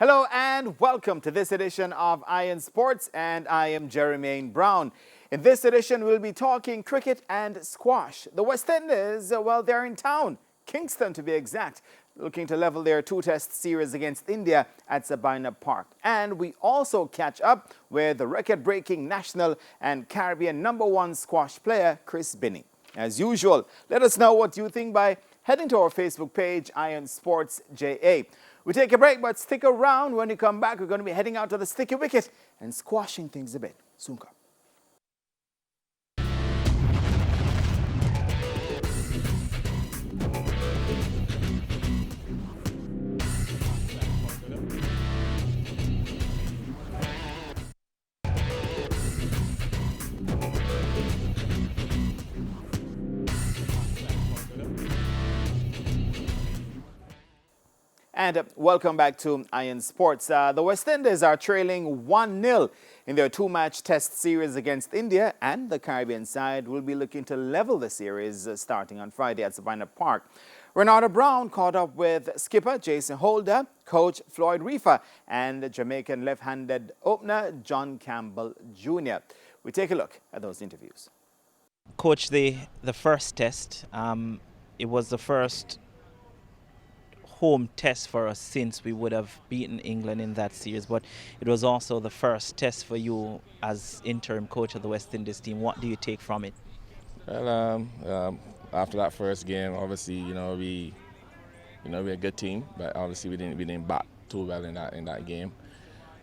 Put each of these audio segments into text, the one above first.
Hello and welcome to this edition of Iron Sports, and I am Jermaine Brown. In this edition, we'll be talking cricket and squash. The West Indies, well, they're in town, Kingston to be exact, looking to level their two-test series against India at Sabina Park. And we also catch up with the record-breaking national and Caribbean #1 squash player, Chris Binney. As usual, let us know what you think by heading to our Facebook page, Iron Sports JA. We take a break, but stick around. When we come back, we're going to be heading out to the sticky wicket and squashing things a bit. Soon come. And welcome back to Iron Sports. The West Indies are trailing 1-0 in their two-match test series against India, and the Caribbean side will be looking to level the series starting on Friday at Sabina Park. Renata Brown caught up with skipper Jason Holder, coach Floyd Reefer, and Jamaican left-handed opener John Campbell Jr. We take a look at those interviews. Coach, the first test, it was the first home test for us since we would have beaten England in that series, but it was also the first test for you as interim coach of the West Indies team. What do you take from it? Well, after that first game, obviously, we're a good team, but obviously we didn't bat too well in that game.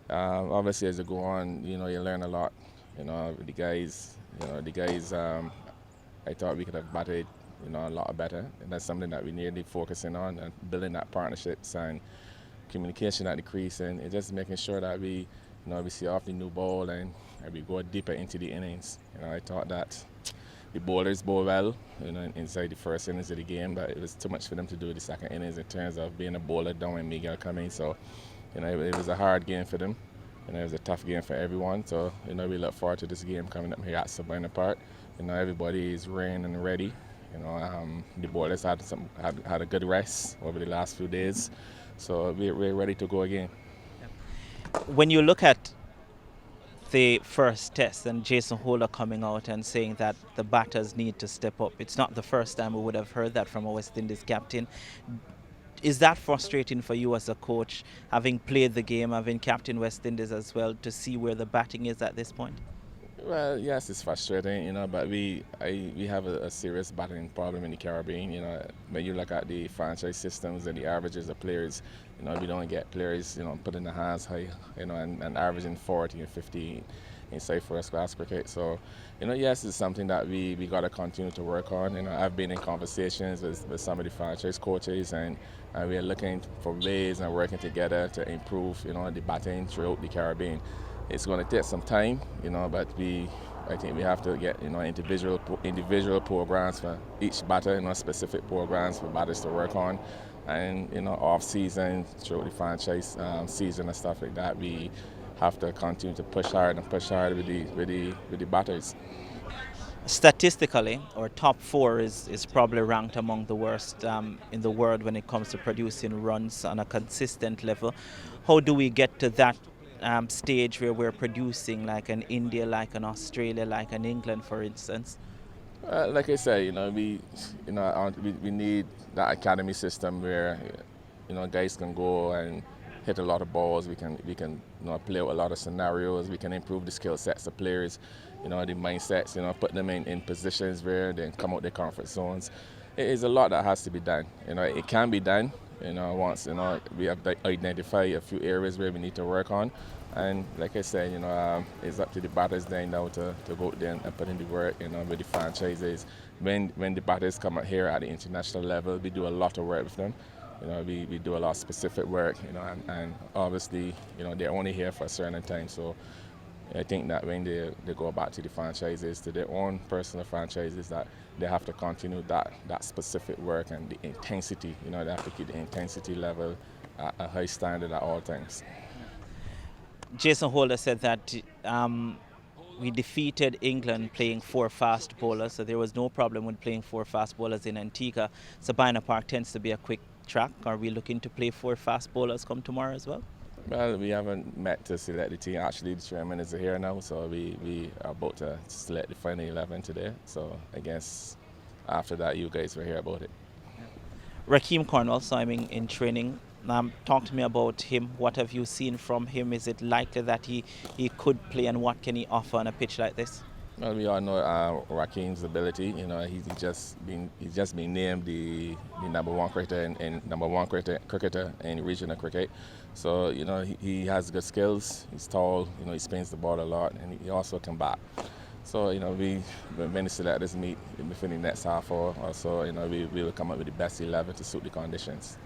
Obviously, as you go on, you learn a lot. The guys, I thought we could have batted a lot better, and that's something that we need to be focusing on, and building that partnerships and communication at the crease, and just making sure that we see off the new ball and we go deeper into the innings. I thought that the bowlers bowl well, inside the first innings of the game, but it was too much for them to do the second innings in terms of being a bowler down when Miguel come in. So, it was a hard game for them. It was a tough game for everyone. So, we look forward to this game coming up here at Sabina Park. Everybody is ready and ready. The bowlers had a good rest over the last few days, so we're ready to go again. When you look at the first test and Jason Holder coming out and saying that the batters need to step up, it's not the first time we would have heard that from a West Indies captain. Is that frustrating for you as a coach, having played the game, having captained West Indies as well, to see where the batting is at this point? Well, yes, it's frustrating, but we have a serious batting problem in the Caribbean. When you look at the franchise systems and the averages of players, we don't get players, put in the hands high, and averaging 40 and 50 inside first-class cricket. So, yes, it's something that we got to continue to work on. I've been in conversations with some of the franchise coaches, and we are looking for ways and working together to improve, the batting throughout the Caribbean. It's going to take some time, but I think we have to get, individual programs for each batter, specific programs for batters to work on, and off season, throughout the franchise season and stuff like that, we have to continue to push hard with the batters. Statistically, our top four is probably ranked among the worst in the world when it comes to producing runs on a consistent level. How do we get to that stage where we're producing like an India, like an Australia, like an England, for instance? Like I said, we need that academy system where guys can go and hit a lot of balls. We can play with a lot of scenarios. We can improve the skill sets of players, the mindsets. Put them in positions where they come out their comfort zones. It is a lot that has to be done. It can be done. Once we have identified a few areas where we need to work on, and like I said, it's up to the batters then now to go out there and put in the work. With the franchises, when the batters come out here at the international level, we do a lot of work with them. We do a lot of specific work. And obviously, they're only here for a certain time. So I think that when they go back to the franchises, to their own personal franchises, that they have to continue that specific work and the intensity. They have to keep the intensity level at a high standard at all times. Jason Holder said that we defeated England playing 4 fast bowlers, so there was no problem with playing 4 fast bowlers in Antigua. Sabina Park tends to be a quick track. Are we looking to play 4 fast bowlers come tomorrow as well? Well, we haven't met to select the team. Actually, the chairman is here now, so we are about to select the final 11 today. So I guess after that, you guys will hear about it. Raheem Cornwall, so I'm in training. Talk to me about him. What have you seen from him? Is it likely that he could play, and what can he offer on a pitch like this? Well, we all know Raheem's ability. You know, he's just been named the number one cricketer and number one cricketer in regional cricket. So you know he has good skills. He's tall. You know he spins the ball a lot, and he also can bat. So you know when the selectors meet within the next half hour or so, you know we will come up with the best 11 to suit the conditions.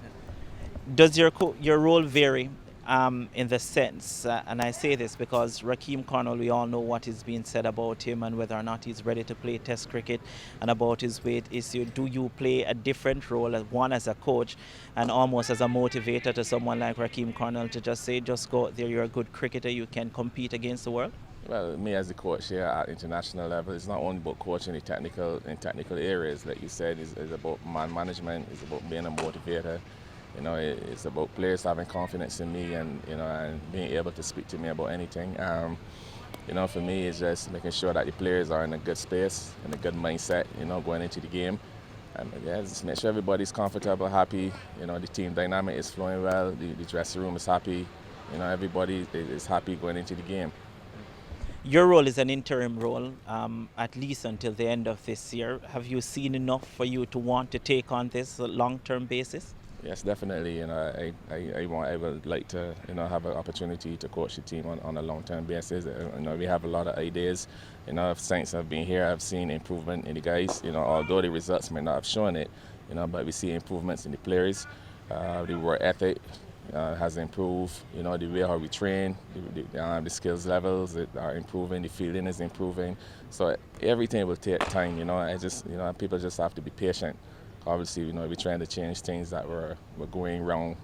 Does your role vary in the sense, and I say this because Raheem Cornwall, we all know what is being said about him and whether or not he's ready to play Test cricket, and about his weight issue. Do you play a different role, one as a coach and almost as a motivator to someone like Raheem Cornwall to just say, just go out there, you're a good cricketer, you can compete against the world? Well, me as the coach here at international level, it's not only about coaching in technical areas, like you said, it's about man management, it's about being a motivator. You know, it's about players having confidence in me and, you know, and being able to speak to me about anything. You know, for me, it's just making sure that the players are in a good space, in a good mindset, you know, going into the game. And yeah, just make sure everybody's comfortable, happy. You know, the team dynamic is flowing well, the dressing room is happy. You know, everybody is happy going into the game. Your role is an interim role, at least until the end of this year. Have you seen enough for you to want to take on this long-term basis? Yes, definitely. You know, I would like to, you know, have an opportunity to coach the team on a long-term basis. You know, we have a lot of ideas. You know, since I've been here, I've seen improvement in the guys. You know, although the results may not have shown it, you know, but we see improvements in the players. The work ethic has improved. You know, the way how we train, the skills levels are improving. The fielding is improving. So everything will take time. You know, you know, people just have to be patient. Obviously, you know, we're trying to change things that were going wrong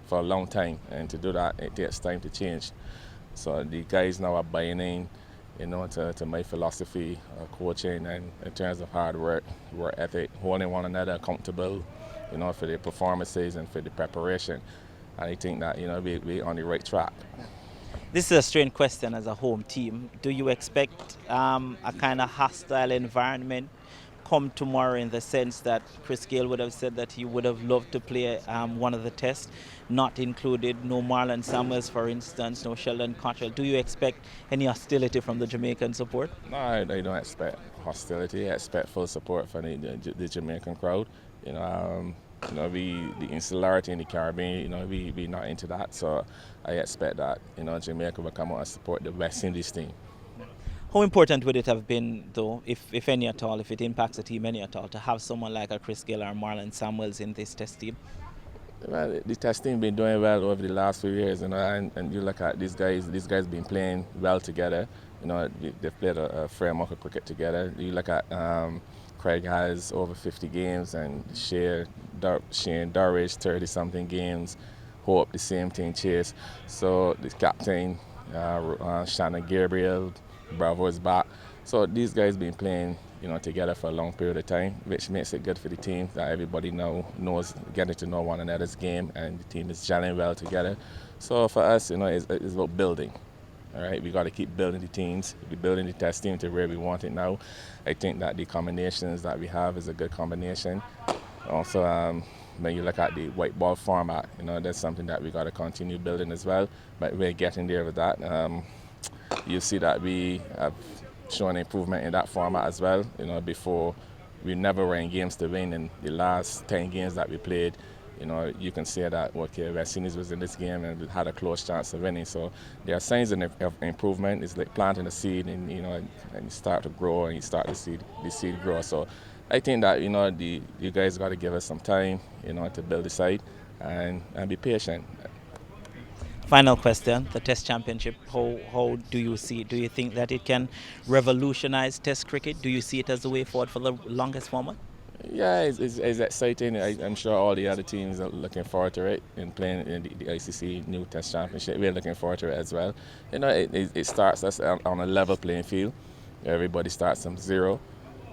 for a long time, and to do that, it takes time to change. So the guys now are buying in, you know, to my philosophy of coaching and in terms of hard work ethic, holding one another accountable, you know, for their performances and for the preparation. And I think that, you know, we're on the right track. This is a strange question as a home team. Do you expect a kind of hostile environment come tomorrow, in the sense that Chris Gayle would have said that he would have loved to play one of the tests, not included, no Marlon Samuels, for instance, no Sheldon Cottrell? Do you expect any hostility from the Jamaican support? No, I don't expect hostility. I expect full support from the Jamaican crowd. You know, the insularity in the Caribbean, you know, we not into that. So I expect that, you know, Jamaica will come out and support the West Indies team. How important would it have been, though, if any at all, if it impacts the team any at all, to have someone like a Chris Gayle or Marlon Samuels in this test team? Well, the test team been doing well over the last few years, you know, and you look at these guys been playing well together. You know, they've played a fair amount of cricket together. You look at Craig has over 50 games, and Shane Durridge 30-something games. Hope the same thing, Chase. So the captain, Shannon Gabriel, Bravo is back. So these guys been playing, you know, together for a long period of time, which makes it good for the team that everybody knows, getting to know one another's game, and the team is gelling well together. So for us, you know, it's about building. All right, we got to keep building the teams. We're building the test team to where we want it now. I think that the combinations that we have is a good combination. Also, when you look at the white ball format, you know, that's something that we got to continue building as well. But we're getting there with that. You see that we have shown improvement in that format as well. You know, before we never were in games to win. In the last 10 games that we played, you know, you can say that, okay, West Indies was in this game and had a close chance of winning. So there are signs of improvement. It's like planting a seed, and you know, and you start to grow, and you start to see the seed grow. So I think that, you know, you guys got to give us some time, you know, to build the side and be patient. Final question, the Test Championship, how do you see it? Do you think that it can revolutionize Test cricket? Do you see it as the way forward for the longest format? Yeah, it's exciting. I'm sure all the other teams are looking forward to it and playing in the ICC New Test Championship. We're looking forward to it as well. You know, it starts us on a level playing field. Everybody starts from zero.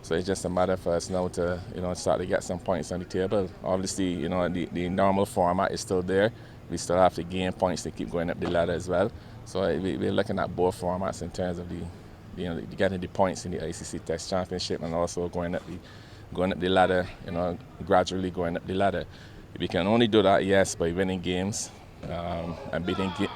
So it's just a matter for us now to, you know, start to get some points on the table. Obviously, you know, the normal format is still there. we still have to gain points to keep going up the ladder as well. So we're looking at both formats in terms of getting the points in the ICC Test Championship and also going up the ladder, gradually going up the ladder. We can only do that, yes, by winning games and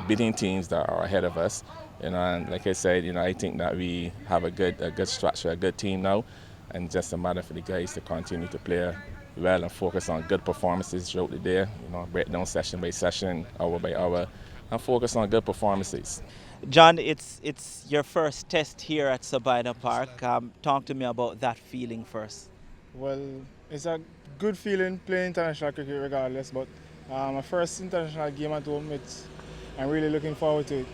beating teams that are ahead of us. And like I said, I think that we have a good structure, a good team now, and just a matter for the guys to continue to play well and focus on good performances throughout the day. Break down session by session, hour by hour, and focus on good performances. John, it's your first test here at Sabina Park. Talk to me about that feeling first. Well, it's a good feeling playing international cricket regardless, but my first international game at home, I'm really looking forward to it.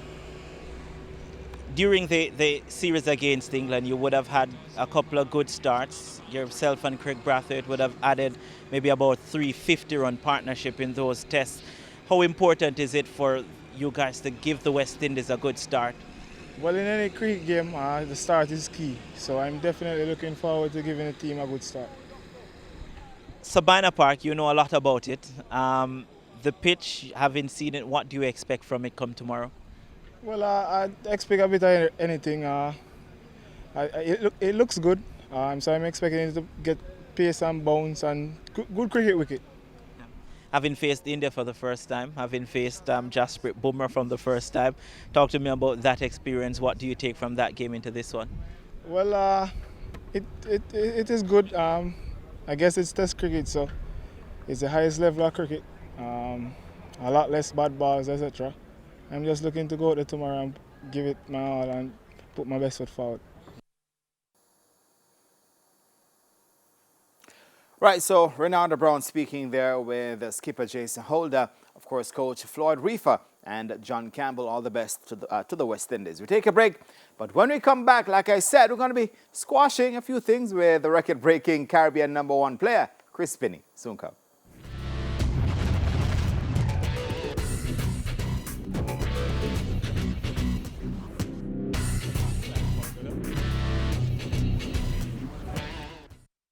During the series against England, you would have had a couple of good starts. Yourself and Craig Brathwaite would have added maybe about 350-run partnership in those tests. How important is it for you guys to give the West Indies a good start? Well, in any cricket game, the start is key, so I'm definitely looking forward to giving the team a good start. Sabina Park, you know a lot about it. The pitch, having seen it, what do you expect from it come tomorrow? Well, I expect a bit of anything. It looks good, so I'm expecting it to get pace and bounce and good cricket wicket. Having faced India for the first time, having faced Jasprit Bumrah from the first time, talk to me about that experience. What do you take from that game into this one? Well, it is good. I guess it's Test cricket, so it's the highest level of cricket. A lot less bad balls, etc. I'm just looking to go out there tomorrow and give it my all and put my best foot forward. Right, so Ronaldo Brown speaking there with skipper Jason Holder, of course, coach Floyd Reefer and John Campbell. All the best to the West Indies. We take a break, but when we come back, like I said, we're going to be squashing a few things with the record-breaking Caribbean #1 player, Chris Spinney. Soon come.